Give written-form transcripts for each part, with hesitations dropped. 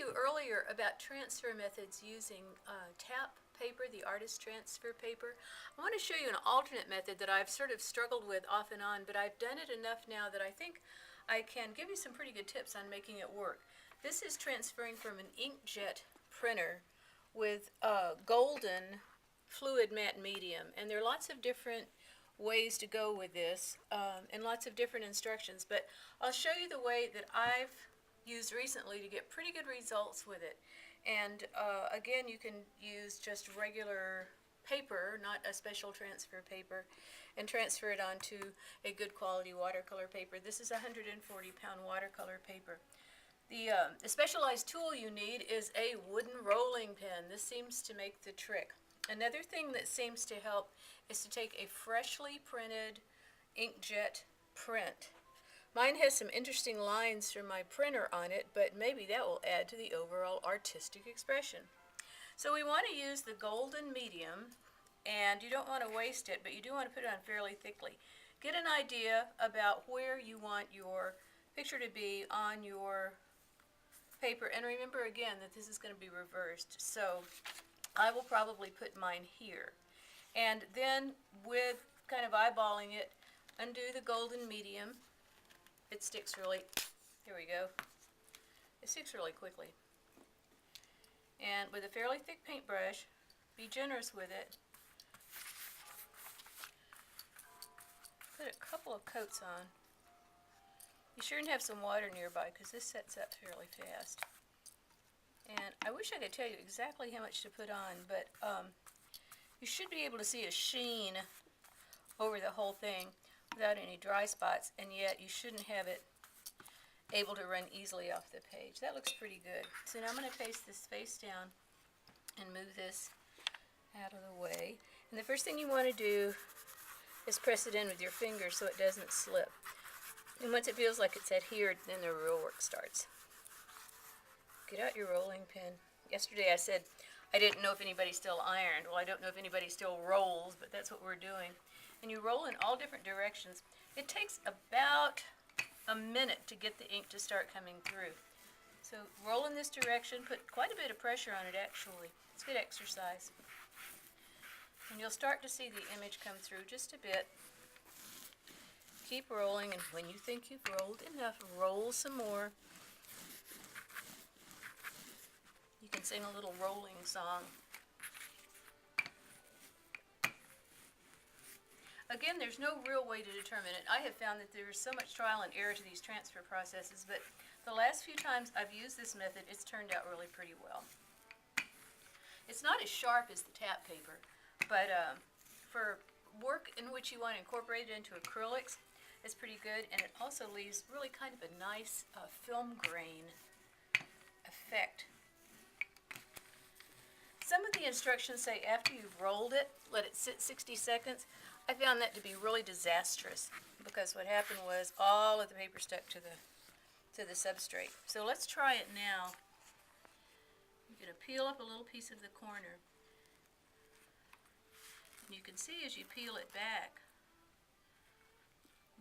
you earlier about transfer methods using tap paper, the artist transfer paper. I want to show you an alternate method that I've sort of struggled with off and on, but I've done it enough now that I think I can give you some pretty good tips on making it work. This is transferring from an inkjet printer with golden fluid matte medium, and there are lots of different ways to go with this and lots of different instructions, but I'll show you the way that I've used recently to get pretty good results with it. And again, you can use just regular paper, not a special transfer paper, and transfer it onto a good quality watercolor paper. This is a 140-pound watercolor paper. The specialized tool you need is a wooden rolling pin. This seems to make the trick. Another thing that seems to help is to take a freshly printed inkjet print. Mine has some interesting lines from my printer on it, but maybe that will add to the overall artistic expression. So we want to use the golden medium, and you don't want to waste it, but you do want to put it on fairly thickly. Get an idea about where you want your picture to be on your paper, and remember again that this is going to be reversed, so I will probably put mine here. And then with kind of eyeballing it, undo the golden medium. It sticks really, here we go, it sticks really quickly. And with a fairly thick paintbrush, be generous with it. Put a couple of coats on. Be sure and have some water nearby because this sets up fairly fast. And I wish I could tell you exactly how much to put on, but you should be able to see a sheen over the whole thing without any dry spots, and yet you shouldn't have it able to run easily off the page. That looks pretty good. So now I'm going to paste this face down and move this out of the way. And the first thing you want to do is press it in with your fingers so it doesn't slip. And once it feels like it's adhered, then the real work starts. Get out your rolling pin. Yesterday I said I didn't know if anybody still ironed. Well, I don't know if anybody still rolls, but that's what we're doing. And you roll in all different directions. It takes about a minute to get the ink to start coming through. So roll in this direction, put quite a bit of pressure on it actually. It's good exercise. And you'll start to see the image come through just a bit. Keep rolling, and when you think you've rolled enough, roll some more. You can sing a little rolling song. Again, there's no real way to determine it. I have found that there's so much trial and error to these transfer processes, but the last few times I've used this method, it's turned out really pretty well. It's not as sharp as the tap paper, but for work in which you want to incorporate it into acrylics, it's pretty good, and it also leaves really kind of a nice film grain effect. Some of the instructions say after you've rolled it, let it sit 60 seconds. I found that to be really disastrous because what happened was all of the paper stuck to the substrate. So let's try it now. You're going to peel up a little piece of the corner. And you can see as you peel it back,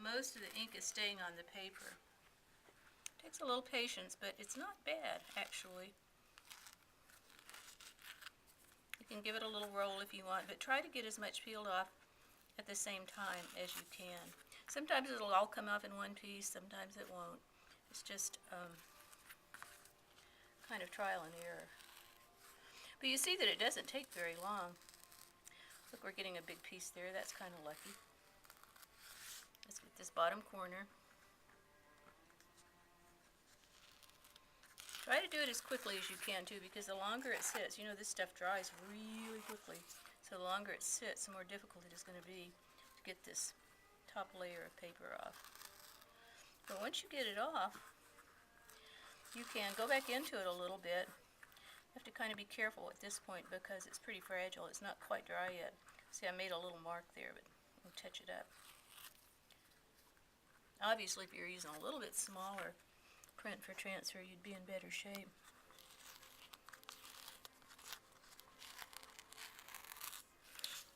most of the ink is staying on the paper. It takes a little patience, but it's not bad actually. You can give it a little roll if you want, but try to get as much peeled off at the same time as you can. Sometimes it'll all come off in one piece, sometimes it won't. It's just kind of trial and error. But you see that it doesn't take very long. Look, we're getting a big piece there. That's kind of lucky. Let's get this bottom corner. Try to do it as quickly as you can too, because the longer it sits, you know this stuff dries really quickly. So the longer it sits, the more difficult it is going to be to get this top layer of paper off. But once you get it off, you can go back into it a little bit. You have to kind of be careful at this point because it's pretty fragile. It's not quite dry yet. See, I made a little mark there, but we'll touch it up. Obviously, if you're using a little bit smaller print for transfer, you'd be in better shape.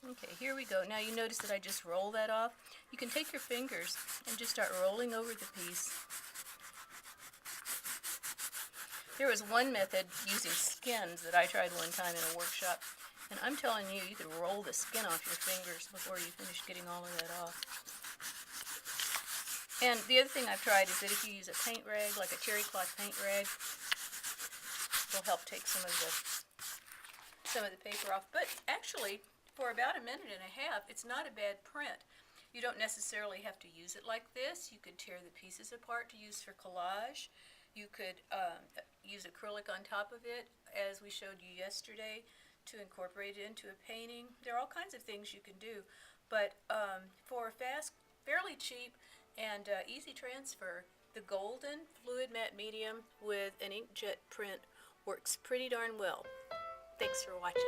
Okay, here we go. Now you notice that I just roll that off. You can take your fingers and just start rolling over the piece. There was one method using skins that I tried one time in a workshop, and I'm telling you, you could roll the skin off your fingers before you finish getting all of that off. And the other thing I've tried is that if you use a paint rag, like a terry cloth paint rag, it'll help take some of the paper off. But actually, for about a minute and a half, it's not a bad print. You don't necessarily have to use it like this. You could tear the pieces apart to use for collage. You could use acrylic on top of it, as we showed you yesterday, to incorporate it into a painting. There are all kinds of things you can do. But for fast, fairly cheap, and easy transfer, the golden fluid matte medium with an inkjet print works pretty darn well. Thanks for watching.